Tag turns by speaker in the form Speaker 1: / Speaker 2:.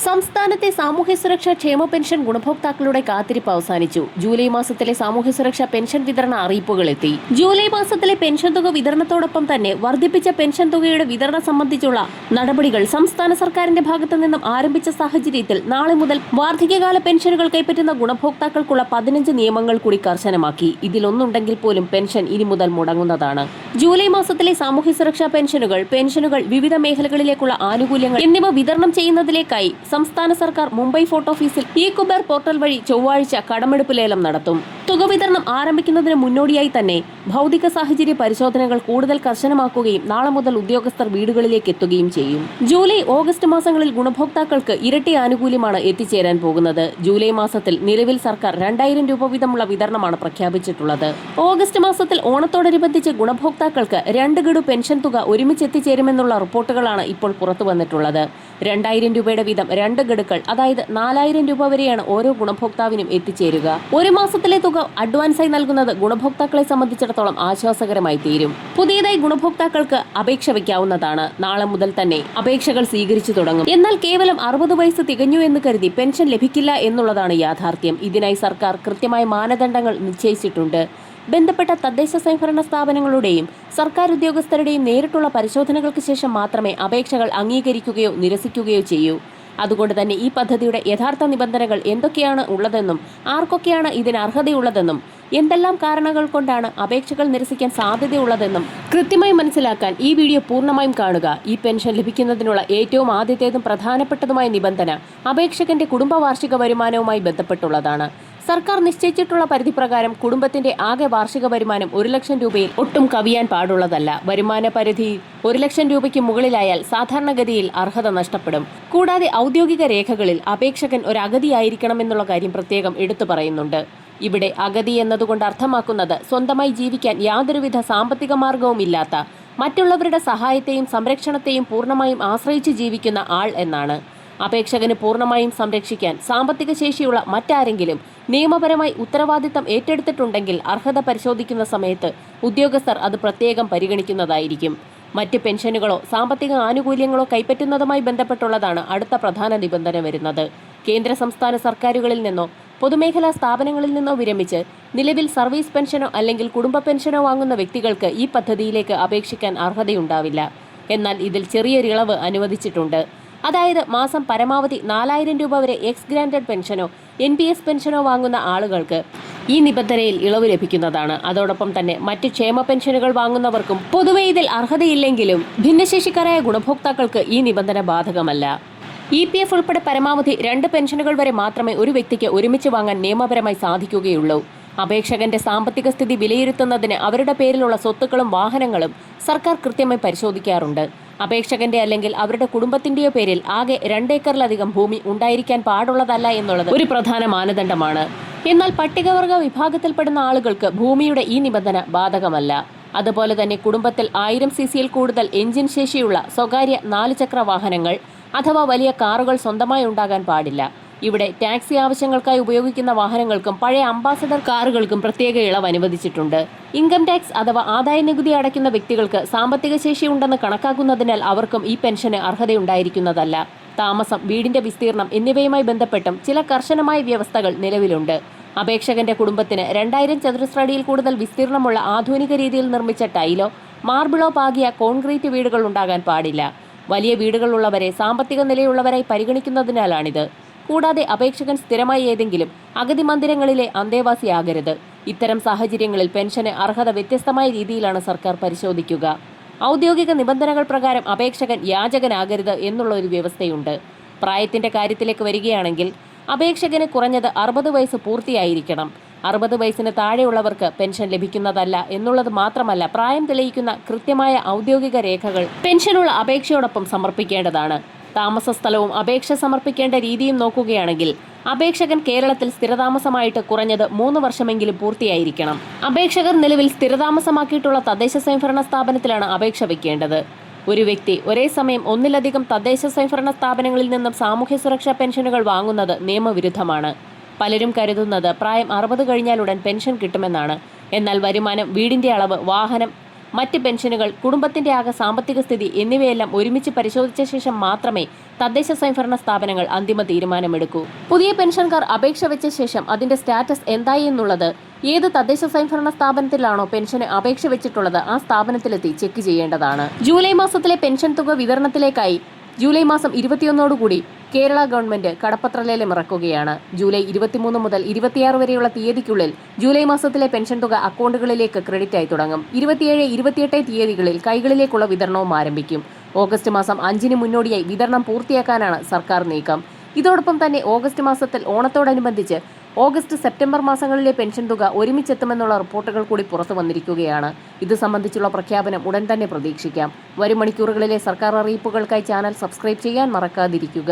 Speaker 1: സംസ്ഥാനത്തെ സാമൂഹ്യ സുരക്ഷാ ക്ഷേമ പെൻഷൻ ഗുണഭോക്താക്കളുടെ കാത്തിരിപ്പ് അവസാനിച്ചു. ജൂലൈ മാസത്തിലെ സാമൂഹ്യ സുരക്ഷാ പെൻഷൻ വിതരണ അറിയിപ്പുകൾ എത്തി. ജൂലൈ മാസത്തിലെ പെൻഷൻ തുക വിതരണത്തോടൊപ്പം തന്നെ വർദ്ധിപ്പിച്ച പെൻഷൻ തുകയുടെ വിതരണം സംബന്ധിച്ചുള്ള നടപടികൾ സംസ്ഥാന സർക്കാരിന്റെ ഭാഗത്തു നിന്നും ആരംഭിച്ച സാഹചര്യത്തിൽ നാളെ മുതൽ വാർദ്ധക്യകാല പെൻഷനുകൾ കൈപ്പറ്റുന്ന ഗുണഭോക്താക്കൾക്കുള്ള 15 നിയമങ്ങൾ കൂടി കർശനമാക്കി. ഇതിലൊന്നുണ്ടെങ്കിൽ പോലും പെൻഷൻ ഇനി മുതൽ മുടങ്ങുന്നതാണ്. ജൂലൈ മാസത്തിലെ സാമൂഹ്യ സുരക്ഷാ പെൻഷനുകൾ, വിവിധ മേഖലകളിലേക്കുള്ള ആനുകൂല്യങ്ങൾ എന്നിവ വിതരണം ചെയ്യുന്നതിലേക്കായി സംസ്ഥാന സർക്കാർ മുംബൈ ഫോർട്ട് ഓഫീസിൽ ഇ-കുബേർ പോർട്ടൽ വഴി ചൊവ്വാഴ്ച കടമെടുപ്പ് ലേലം നടത്തും. തുക വിതരണം ആരംഭിക്കുന്നതിന് മുന്നോടിയായി തന്നെ ഭൗതിക സാഹചര്യ പരിശോധനകൾ കൂടുതൽ കർശനമാക്കുകയും നാളെ മുതൽ ഉദ്യോഗസ്ഥർ വീടുകളിലേക്ക് എത്തുകയും ചെയ്യും. ജൂലൈ, ഓഗസ്റ്റ് മാസങ്ങളിൽ ഗുണഭോക്താക്കൾക്ക് ഇരട്ടി ആനുകൂല്യമാണ് എത്തിച്ചേരാൻ പോകുന്നത്. ജൂലൈ മാസത്തിൽ നിലവിൽ സർക്കാർ 2000 രൂപ വീതമുള്ള വിതരണമാണ് പ്രഖ്യാപിച്ചിട്ടുള്ളത്. ഓഗസ്റ്റ് മാസത്തിൽ ഓണത്തോടനുബന്ധിച്ച് ഗുണഭോക്താക്കൾക്ക് 2 ഗഡു പെൻഷൻ തുക ഒരുമിച്ച് എത്തിച്ചേരുമെന്നുള്ള റിപ്പോർട്ടുകളാണ് ഇപ്പോൾ പുറത്തു വന്നിട്ടുള്ളത്. 2000 രൂപയുടെ വീതം 2 ഗഡുക്കൾ, അതായത് 4000 രൂപ വരെയാണ് ഓരോ ഗുണഭോക്താവിനും എത്തിച്ചേരുക. ഒരു മാസത്തിലെ തുക അഡ്വാൻസായി നൽകുന്നത് ഗുണഭോക്താക്കളെ സംബന്ധിച്ചിടത്തോളം ആശ്വാസകരമായി തീരും. പുതിയതായി ഗുണഭോക്താക്കൾക്ക് അപേക്ഷ വയ്ക്കാവുന്നതാണ്. നാളെ മുതൽ തന്നെ അപേക്ഷകൾ സ്വീകരിച്ചു തുടങ്ങും. എന്നാൽ കേവലം 60 വയസ്സ് തികഞ്ഞു എന്ന് കരുതി പെൻഷൻ ലഭിക്കില്ല എന്നുള്ളതാണ് യാഥാർത്ഥ്യം. ഇതിനായി സർക്കാർ കൃത്യമായ മാനദണ്ഡങ്ങൾ നിശ്ചയിച്ചിട്ടുണ്ട്. ബന്ധപ്പെട്ട തദ്ദേശ സ്വയംഭരണ സ്ഥാപനങ്ങളുടെയും സർക്കാർ ഉദ്യോഗസ്ഥരുടെയും നേരിട്ടുള്ള പരിശോധനകൾക്ക് ശേഷം മാത്രമേ അപേക്ഷകൾ അംഗീകരിക്കുകയോ നിരസിക്കുകയോ ചെയ്യൂ. അതുകൊണ്ട് തന്നെ ഈ പദ്ധതിയുടെ യഥാർത്ഥ നിബന്ധനകൾ എന്തൊക്കെയാണ് ഉള്ളതെന്നും ആർക്കൊക്കെയാണ് ഇതിന് അർഹതയുള്ളതെന്നും എന്തെല്ലാം കാരണങ്ങൾ കൊണ്ടാണ് അപേക്ഷകൾ നിരസിക്കാൻ സാധ്യതയുള്ളതെന്നും കൃത്യമായി മനസ്സിലാക്കാൻ ഈ വീഡിയോ പൂർണ്ണമായും കാണുക. ഈ പെൻഷൻ ലഭിക്കുന്നതിനുള്ള ഏറ്റവും ആദ്യത്തേതും പ്രധാനപ്പെട്ടതുമായ നിബന്ധന അപേക്ഷകന്റെ കുടുംബ വാർഷിക വരുമാനവുമായി ബന്ധപ്പെട്ടുള്ളതാണ്. സർക്കാർ നിശ്ചയിച്ചിട്ടുള്ള പരിധി പ്രകാരം കുടുംബത്തിന്റെ ആകെ വാർഷിക വരുമാനം 1 ലക്ഷം രൂപയിൽ ഒട്ടും കവിയാൻ പാടുള്ളതല്ല. വരുമാന പരിധി 1 ലക്ഷം രൂപയ്ക്ക് മുകളിലായാൽ സാധാരണഗതിയിൽ അർഹത നഷ്ടപ്പെടും. കൂടാതെ ഔദ്യോഗിക രേഖകളിൽ അപേക്ഷകൻ ഒരു അഗതിയായിരിക്കണമെന്നുള്ള കാര്യം പ്രത്യേകം എടുത്തു പറയുന്നുണ്ട്. ഇവിടെ അഗതി എന്നതുകൊണ്ട് അർത്ഥമാക്കുന്നത് സ്വന്തമായി ജീവിക്കാൻ യാതൊരുവിധ സാമ്പത്തിക മാർഗവും ഇല്ലാത്ത, മറ്റുള്ളവരുടെ സഹായത്തെയും സംരക്ഷണത്തെയും പൂർണ്ണമായും ആശ്രയിച്ച് ജീവിക്കുന്ന ആൾ എന്നാണ്. അപേക്ഷകന് പൂർണ്ണമായും സംരക്ഷിക്കാൻ സാമ്പത്തിക ശേഷിയുള്ള മറ്റാരെങ്കിലും നിയമപരമായി ഉത്തരവാദിത്തം ഏറ്റെടുത്തിട്ടുണ്ടെങ്കിൽ അർഹത പരിശോധിക്കുന്ന സമയത്ത് ഉദ്യോഗസ്ഥർ അത് പ്രത്യേകം പരിഗണിക്കുന്നതായിരിക്കും. മറ്റ് പെൻഷനുകളോ സാമ്പത്തിക ആനുകൂല്യങ്ങളോ കൈപ്പറ്റുന്നതുമായി ബന്ധപ്പെട്ടുള്ളതാണ് അടുത്ത പ്രധാന നിബന്ധന വരുന്നത്. കേന്ദ്ര സംസ്ഥാന സർക്കാരുകളിൽ നിന്നോ പൊതുമേഖലാ സ്ഥാപനങ്ങളിൽ നിന്നോ വിരമിച്ച് നിലവിൽ സർവീസ് പെൻഷനോ അല്ലെങ്കിൽ കുടുംബ പെൻഷനോ വാങ്ങുന്ന വ്യക്തികൾക്ക് ഈ പദ്ധതിയിലേക്ക് അപേക്ഷിക്കാൻ അർഹതയുണ്ടാവില്ല. എന്നാൽ ഇതിൽ ചെറിയൊരു ഇളവ് അനുവദിച്ചിട്ടുണ്ട്. അതായത് മാസം പരമാവധി 4000 രൂപ വരെ എക്സ് ഗ്രാൻഡഡ് പെൻഷനോ NPS പെൻഷനോ വാങ്ങുന്ന ആളുകൾക്ക് ഈ നിബന്ധനയിൽ ഇളവ് ലഭിക്കുന്നതാണ്. അതോടൊപ്പം തന്നെ മറ്റ് ക്ഷേമ പെൻഷനുകൾ വാങ്ങുന്നവർക്കും പൊതുവെ ഇതിൽ അർഹതയില്ലെങ്കിലും ഭിന്നശേഷിക്കാരായ ഗുണഭോക്താക്കൾക്ക് ഈ നിബന്ധന ബാധകമല്ല. EPF ഉൾപ്പെടെ പരമാവധി 2 പെൻഷനുകൾ വരെ മാത്രമേ ഒരു വ്യക്തിക്ക് ഒരുമിച്ച് വാങ്ങാൻ നിയമപരമായി സാധിക്കുകയുള്ളൂ. അപേക്ഷകന്റെ സാമ്പത്തിക സ്ഥിതി വിലയിരുത്തുന്നതിന് അവരുടെ പേരിലുള്ള സ്വത്തുക്കളും വാഹനങ്ങളും സർക്കാർ കൃത്യമായി പരിശോധിക്കാറുണ്ട്. അപേക്ഷകന്റെ അല്ലെങ്കിൽ അവരുടെ കുടുംബത്തിന്റെയോ പേരിൽ ആകെ 2 ഏക്കറിലധികം ഭൂമി ഉണ്ടായിരിക്കാൻ പാടുള്ളതല്ല എന്നുള്ളത് ഒരു പ്രധാന മാനദണ്ഡമാണ്. എന്നാൽ പട്ടികവർഗ വിഭാഗത്തിൽപ്പെടുന്ന ആളുകൾക്ക് ഭൂമിയുടെ ഈ നിബന്ധന ബാധകമല്ല. അതുപോലെ തന്നെ കുടുംബത്തിൽ 1000 cc കൂടുതൽ എഞ്ചിൻ ശേഷിയുള്ള സ്വകാര്യ 4 ചക്ര വാഹനങ്ങൾ അഥവാ വലിയ കാറുകൾ സ്വന്തമായി ഉണ്ടാകാൻ പാടില്ല. ഇവിടെ ടാക്സി ആവശ്യങ്ങൾക്കായി ഉപയോഗിക്കുന്ന വാഹനങ്ങൾക്കും പഴയ അംബാസഡർ കാറുകൾക്കും പ്രത്യേക ഇളവ് അനുവദിച്ചിട്ടുണ്ട്. ഇൻകം ടാക്സ് അഥവാ ആദായ നികുതി അടയ്ക്കുന്ന വ്യക്തികൾക്ക് സാമ്പത്തിക ശേഷി ഉണ്ടെന്ന് കണക്കാക്കുന്നതിനാൽ അവർക്കും ഈ പെൻഷന് അർഹതയുണ്ടായിരിക്കുന്നതല്ല. താമസം, വീടിന്റെ വിസ്തീർണം എന്നിവയുമായി ബന്ധപ്പെട്ടും ചില കർശനമായ വ്യവസ്ഥകൾ നിലവിലുണ്ട്. അപേക്ഷകന്റെ കുടുംബത്തിന് 2000 ചതുരശ്ര അടിയിൽ കൂടുതൽ വിസ്തീർണമുള്ള ആധുനിക രീതിയിൽ നിർമ്മിച്ച ടൈലോ മാർബിളോ പാകിയ കോൺക്രീറ്റ് വീടുകൾ ഉണ്ടാകാൻ പാടില്ല. വലിയ വീടുകളുള്ളവരെ സാമ്പത്തിക നിലയുള്ളവരായി പരിഗണിക്കുന്നതിനാലാണിത്. കൂടാതെ അപേക്ഷകൻ സ്ഥിരമായി ഏതെങ്കിലും അഗതി മന്ദിരങ്ങളിലെ അന്തേവാസിയാകരുത്. ഇത്തരം സാഹചര്യങ്ങളിൽ പെൻഷന് അർഹത വ്യത്യസ്തമായ രീതിയിലാണ് സർക്കാർ പരിശോധിക്കുക. ഔദ്യോഗിക നിബന്ധനകൾ പ്രകാരം അപേക്ഷകൻ യാചകനാകരുത് എന്നുള്ള ഒരു വ്യവസ്ഥയുണ്ട്. പ്രായത്തിന്റെ കാര്യത്തിലേക്ക് വരികയാണെങ്കിൽ അപേക്ഷകന് കുറഞ്ഞത് 60 വയസ്സ് പൂർത്തിയായിരിക്കണം. 60 വയസ്സിന് താഴെയുള്ളവർക്ക് പെൻഷൻ ലഭിക്കുന്നതല്ല എന്നുള്ളത് മാത്രമല്ല, പ്രായം തെളിയിക്കുന്ന കൃത്യമായ ഔദ്യോഗിക രേഖകൾ പെൻഷനുള്ള അപേക്ഷയോടൊപ്പം സമർപ്പിക്കേണ്ടതാണ്. താമസ സ്ഥലവും അപേക്ഷ സമർപ്പിക്കേണ്ട രീതിയും നോക്കുകയാണെങ്കിൽ അപേക്ഷകൻ കേരളത്തിൽ സ്ഥിരതാമസമായിട്ട് കുറഞ്ഞത് 3 വർഷമെങ്കിലും പൂർത്തിയായിരിക്കണം. അപേക്ഷകർ നിലവിൽ സ്ഥിരതാമസമാക്കിയിട്ടുള്ള തദ്ദേശ സ്വയംഭരണ സ്ഥാപനത്തിലാണ് അപേക്ഷ വയ്ക്കേണ്ടത്. ഒരു വ്യക്തി ഒരേ സമയം ഒന്നിലധികം തദ്ദേശ സ്വയംഭരണ സ്ഥാപനങ്ങളിൽ നിന്നും സാമൂഹ്യ സുരക്ഷാ പെൻഷനുകൾ വാങ്ങുന്നത് നിയമവിരുദ്ധമാണ്. പലരും കരുതുന്നത് പ്രായം 60 കഴിഞ്ഞാലുടൻ പെൻഷൻ കിട്ടുമെന്നാണ്. എന്നാൽ വരുമാനം, വീടിന്റെ അളവ്, വാഹനം മറ്റ് പെൻഷനുകൾ, കുടുംബത്തിന്റെ ആകെ സാമ്പത്തിക സ്ഥിതി എന്നിവയെല്ലാം ഒരുമിച്ച് പരിശോധിച്ച ശേഷം മാത്രമേ തദ്ദേശ സ്വയംഭരണ സ്ഥാപനങ്ങൾ അന്തിമ തീരുമാനമെടുക്കൂ. പുതിയ പെൻഷൻകാർ അപേക്ഷ വെച്ച ശേഷം അതിന്റെ സ്റ്റാറ്റസ് എന്തായി എന്നുള്ളത് ഏത് തദ്ദേശ സ്വയംഭരണ സ്ഥാപനത്തിലാണോ പെൻഷന് അപേക്ഷ വെച്ചിട്ടുള്ളത് ആ സ്ഥാപനത്തിലെത്തി ചെക്ക് ചെയ്യേണ്ടതാണ്. ജൂലൈ മാസത്തിലെ പെൻഷൻ തുക വിതരണത്തിലേക്കായി ജൂലൈ മാസം 21 കേരള ഗവൺമെന്റ് കടപ്പത്രലേലം ഇറക്കുകയാണ്. ജൂലൈ 23 മുതൽ 26 വരെയുള്ള തീയതിക്കുള്ളിൽ ജൂലൈ മാസത്തിലെ പെൻഷൻ തുക അക്കൗണ്ടുകളിലേക്ക് ക്രെഡിറ്റ് ആയി തുടങ്ങും. 27, 28 തീയതികളിൽ കൈകളിലേക്കുള്ള വിതരണവും ആരംഭിക്കും. ഓഗസ്റ്റ് മാസം 5-ന് മുന്നോടിയായി വിതരണം പൂർത്തിയാക്കാനാണ് സർക്കാർ നീക്കം. ഇതോടൊപ്പം തന്നെ ഓഗസ്റ്റ് മാസത്തിൽ ഓണത്തോടനുബന്ധിച്ച് ഓഗസ്റ്റ്, സെപ്റ്റംബർ മാസങ്ങളിലെ പെൻഷൻ തുക ഒരുമിച്ചെത്തുമെന്നുള്ള റിപ്പോർട്ടുകൾ കൂടി പുറത്തു വന്നിരിക്കുകയാണ്. ഇത് സംബന്ധിച്ചുള്ള പ്രഖ്യാപനം ഉടൻ തന്നെ പ്രതീക്ഷിക്കാം. വരും മണിക്കൂറുകളിലെ സർക്കാർ അറിയിപ്പുകൾക്കായി ചാനൽ സബ്സ്ക്രൈബ് ചെയ്യാൻ മറക്കാതിരിക്കുക.